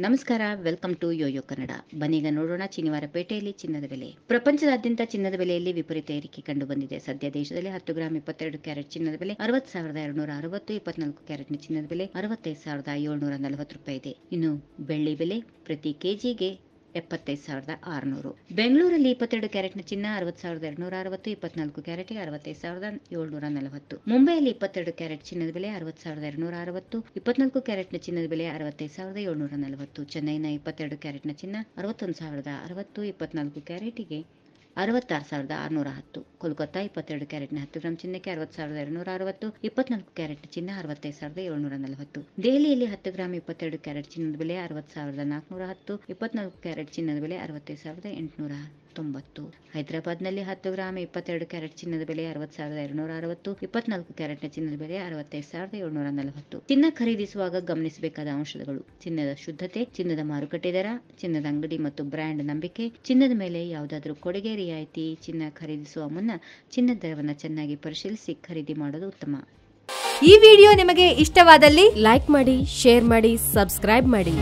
ನಮಸ್ಕಾರ, welcome to Yoyo Kannada. ಬನ್ನೀಗ ನೋಡೋಣ ಶನಿವಾರ ಪೇಟೆಯಲ್ಲಿ ಚಿನ್ನದ ಬೆಲೆ. ಪ್ರಪಂಚದಾದ್ಯಂತ ಚಿನ್ನದ ಬೆಲೆಯಲ್ಲಿ ವಿಪರೀತ ಏರಿಕೆ ಕಂಡು ಬಂದಿದೆ. ಸದ್ಯ ದೇಶದಲ್ಲಿ 10 ಗ್ರಾಂ 22 ಕ್ಯಾರೆಟ್ ಚಿನ್ನದ ಬೆಲೆ 60,260, 24 ಕ್ಯಾರೆಟ್ನ ಚಿನ್ನದ ಬೆಲೆ 65,740 ರೂಪಾಯಿ ಇದೆ. ಇನ್ನು ಬೆಳ್ಳಿ ಬೆಲೆ ಪ್ರತಿ ಕೆಜಿಗೆ 75,600. ಬೆಂಗಳೂರಲ್ಲಿ 22 ಕ್ಯಾರೆಟ್ನ ಚಿನ್ನ 60,260, 24 ಕ್ಯಾರೆಟ್ಗೆ 65,740. ಮುಂಬೈಯಲ್ಲಿ 22 ಕ್ಯಾರೆಟ್ ಚಿನ್ನದ ಬೆಲೆ 60,260, 24 ಕ್ಯಾರೆಟ್ನ ಚಿನ್ನದ ಬೆಲೆ 65,740. ಚೆನ್ನೈನ 22 ಕ್ಯಾರೆಟ್ನ ಚಿನ್ನ 61,060, 24 ಕ್ಯಾರೆಟ್ಗೆ 66,610. ಕೋಲ್ಕತ್ತಾ 22 ಕ್ಯಾರೆಟ್ನ 10 ಗ್ರಾಂ ಚಿನ್ನಕ್ಕೆ 60,260, 24 ಕ್ಯಾರೆಟ್ ಚಿನ್ನ 65,740. ದೆಹಲಿಯಲ್ಲಿ 10 ಗ್ರಾಂ 22 ಕ್ಯಾರೆಟ್ ಚಿನ್ನದ ಬೆಲೆ 60,410, 24 ಕ್ಯಾರೆಟ್ ಚಿನ್ನದ ಬೆಲೆ 65,890. ಹೈದರಾಬಾದ್ನಲ್ಲಿ 10 ಗ್ರಾಂ 22 ಕ್ಯಾರೆಟ್ ಚಿನ್ನದ ಬೆಲೆ 60,260, 24 ಕ್ಯಾರೆಟ್ನ ಚಿನ್ನದ ಬೆಲೆ 65,740. ಚಿನ್ನ ಖರೀದಿಸುವಾಗ ಗಮನಿಸಬೇಕಾದ ಅಂಶಗಳು: ಚಿನ್ನದ ಶುದ್ಧತೆ, ಚಿನ್ನದ ಮಾರುಕಟ್ಟೆ ದರ, ಚಿನ್ನದ ಅಂಗಡಿ ಮತ್ತು ಬ್ರ್ಯಾಂಡ್ ನಂಬಿಕೆ, ಚಿನ್ನದ ಮೇಲೆ ಯಾವುದಾದರೂ ಕೊಡುಗೆ ರಿಯಾಯಿತಿ. ಚಿನ್ನ ಖರೀದಿಸುವ ಮುನ್ನ ಚಿನ್ನದ ದರವನ್ನು ಚೆನ್ನಾಗಿ ಪರಿಶೀಲಿಸಿ ಖರೀದಿ ಮಾಡೋದು ಉತ್ತಮ. ಈ ವಿಡಿಯೋ ನಿಮಗೆ ಇಷ್ಟವಾದಲ್ಲಿ ಲೈಕ್ ಮಾಡಿ, ಶೇರ್ ಮಾಡಿ, ಸಬ್ಸ್ಕ್ರೈಬ್ ಮಾಡಿ.